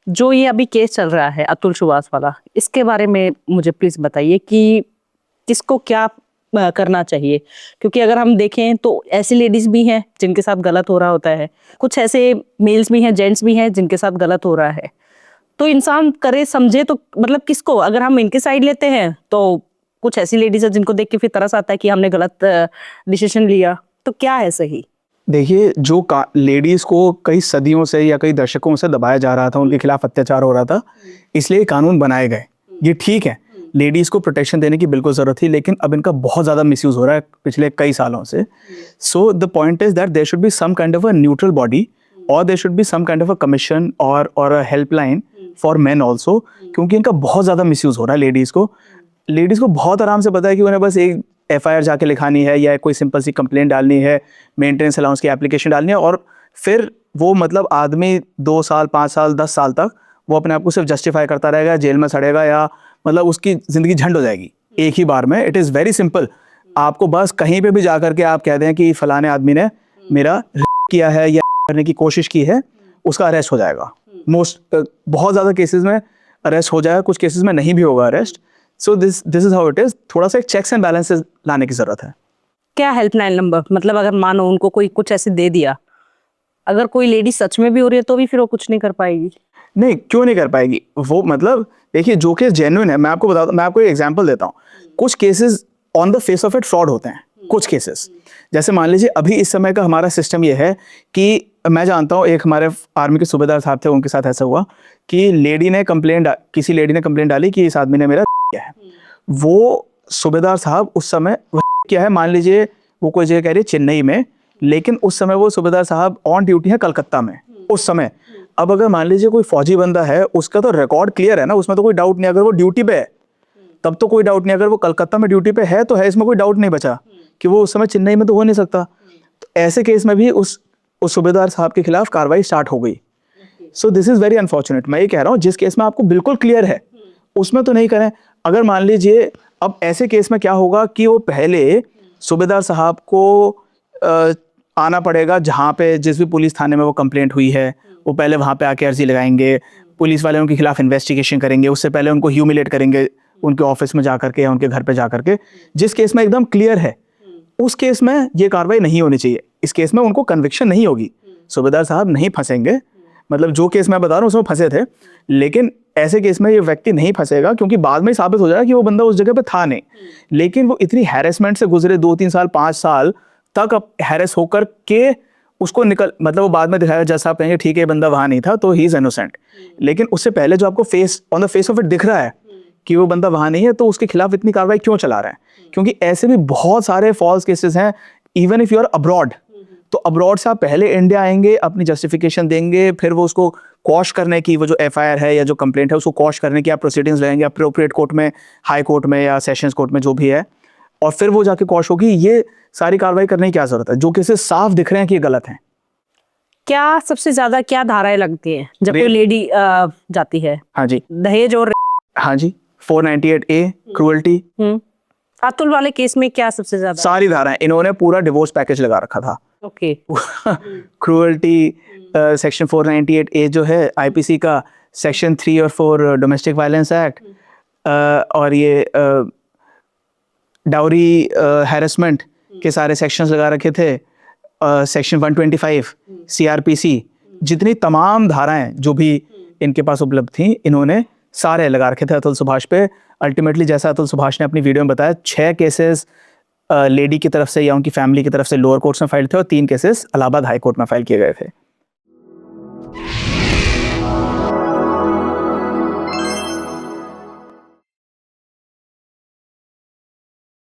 जो ये अभी केस चल रहा है अतुल सुभाष वाला, इसके बारे में मुझे प्लीज बताइए कि किसको क्या करना चाहिए। क्योंकि अगर हम देखें तो ऐसी लेडीज भी हैं जिनके साथ गलत हो रहा होता है, कुछ ऐसे मेल्स भी हैं, जेंट्स भी हैं जिनके साथ गलत हो रहा है। तो इंसान करे समझे तो मतलब किसको, अगर हम इनके साइड लेते हैं तो कुछ ऐसी लेडीज है जिनको देख के फिर तरस आता है कि हमने गलत डिसीजन लिया। तो क्या है सही? देखिए, जो लेडीज को कई सदियों से या कई दशकों से दबाया जा रहा था, उनके खिलाफ अत्याचार हो रहा था, इसलिए कानून बनाए गए। ये ठीक है, लेडीज को प्रोटेक्शन देने की बिल्कुल जरूरत थी, लेकिन अब इनका बहुत ज्यादा मिसयूज हो रहा है पिछले कई सालों से। So the point is that there should be some kind of a neutral body, और there should be some kind of a commission और a helpline for men also, क्योंकि इनका बहुत ज्यादा मिसयूज हो रहा है। लेडीज को बहुत आराम से पता है कि उन्हें बस एक FIR जाके लिखानी है या कोई सिंपल सी कंप्लेंट डालनी है, मेंटेनेंस अलाउंस की एप्लीकेशन डालनी है, और फिर वो मतलब आदमी 2 साल 5 साल 10 साल तक वो अपने आप को सिर्फ जस्टिफाई करता रहेगा, जेल में सड़ेगा, या मतलब उसकी जिंदगी झंड हो जाएगी एक ही बार में। It is very simple. आपको बस कहीं पे भी जा करके आप कह दें कि फलाने आदमी ने मेरा किया है या करने की कोशिश की है, उसका अरेस्ट हो जाएगा। बहुत ज़्यादा केसेस में अरेस्ट हो जाएगा, कुछ केसेस में नहीं भी होगा arrest. So this is how it is. थोड़ा सा एक चेक्स एंड बैलेंसेस लाने की जरूरत है। क्या हेल्पलाइन नंबर, मतलब अगर मानो उनको कोई कुछ ऐसे दे दिया, अगर कोई लेडी सच में भी हो रही है तो भी फिर वो कुछ नहीं कर पाएगी? नहीं, क्यों नहीं कर पाएगी वो? मतलब देखिए, जो केस जेन्युइन है, मैं आपको एक एग्जांपल देता हूँ। कुछ cases on the face of it fraud होते हैं, कुछ केसेस। जैसे मान लीजिए अभी इस समय का हमारा सिस्टम ये है कि मैं जानता हूँ, एक हमारे आर्मी के सूबेदार साहब थे, उनके साथ ऐसा हुआ कि किसी लेडी ने कंप्लेंट डाली कि इस आदमी ने मेरा किया है। वो सूबेदार साहब उस समय क्या है, मान लीजिए वो कोई जगह कह रही है चेन्नई में, लेकिन उस समय वो सूबेदार साहब ऑन ड्यूटी है कलकत्ता में उस समय। अब अगर मान लीजिए कोई फौजी बंदा है, उसका तो रिकॉर्ड क्लियर है ना, उसमें तो कोई डाउट नहीं। अगर वो ड्यूटी पे है तब तो कोई डाउट नहीं, अगर वो कलकत्ता में ड्यूटी पे है तो है, इसमें कोई डाउट नहीं बचा कि वो उस समय चेन्नई में तो हो नहीं सकता। तो ऐसे केस में भी उस सूबेदार साहब के खिलाफ कार्रवाई स्टार्ट हो गई। So this is very unfortunate. मैं ये कह रहा हूँ, जिस केस में आपको बिल्कुल क्लियर है उसमें तो नहीं करें। अगर मान लीजिए अब ऐसे केस में क्या होगा कि वो पहले सूबेदार साहब को आना पड़ेगा जहाँ पे जिस भी पुलिस थाने में वो कंप्लेंट हुई है, वो पहले वहाँ पे आके अर्जी लगाएंगे, पुलिस वाले उनके खिलाफ इन्वेस्टिगेशन करेंगे, उससे पहले उनको ह्यूमिलेट करेंगे उनके ऑफिस में जाकर के या उनके घर पे जाकर के। जिस केस में एकदम क्लियर है उस केस में ये कार्रवाई नहीं होनी चाहिए। इस केस में उनको कन्विक्शन नहीं होगी, सूबेदार साहब नहीं फंसेंगे। मतलब जो केस मैं बता रहा हूँ उसमें फंसे थे, लेकिन ऐसे केस में ये व्यक्ति नहीं फंसेगा, क्योंकि बाद में साबित हो जाएगा कि वो बंदा उस जगह पे था नहीं। लेकिन वो इतनी हैरेसमेंट से गुजरे 2-3 साल 5 साल तक अब हैरेस होकर के उसको मतलब वो बाद में दिखाया, जैसा साहब कहेंगे ठीक है बंदा वहां नहीं था तो ही इज इनोसेंट। लेकिन उससे पहले जो आपको on the face of it दिख रहा है कि वो बंदा वहां नहीं है, तो उसके खिलाफ इतनी कार्रवाई क्यों चला रहे हैं? क्योंकि ऐसे भी बहुत सारे फॉल्स केसेस हैं। Even if you are abroad, तो अब्रॉड से आप पहले इंडिया आएंगे, अपनी जस्टिफिकेशन देंगे, फिर वो उसको क्वॉश करने की, वो जो FIR है या जो कंप्लेंट है उसको क्वॉश करने की आप प्रोसीडिंग्स लेंगे अप्रोप्रिएट कोर्ट में, हाई कोर्ट में या सेशंस कोर्ट में, जो भी है, और फिर वो जाके क्वॉश होगी। ये सारी कार्रवाई करने की क्या जरूरत है जो केसेस साफ दिख रहे हैं कि ये गलत है? क्या सबसे ज्यादा क्या धाराएं लगती हैं जब कोई लेडी जाती है? हाँ जी, दहेज और हाँ जी, 498A क्रूअल्टी। अतुल वाले केस में क्या सबसे ज्यादा? सारी धाराएं, इन्होंने पूरा डिवोर्स पैकेज लगा रखा था। ओके। क्रूअल्टी सेक्शन 498A जो है IPC का, सेक्शन 3 और 4 डोमेस्टिक वायलेंस एक्ट, और ये डाउरी हैरेसमेंट के सारे सेक्शंस लगा रखे थे। सेक्शन 125 CRPC, जितनी तमाम धाराएं जो भी इनके पास उपलब्ध थी, इन्होंने सारे लगा रखे थे अतुल सुभाष पे। अल्टीमेटली जैसा अतुल सुभाष ने अपनी वीडियो में बताया, 6 केसेस लेडी की तरफ से या उनकी फैमिली की तरफ से लोअर कोर्ट्स में फाइल थे और 3 केसेस इलाहाबाद हाई कोर्ट में फाइल किए गए थे।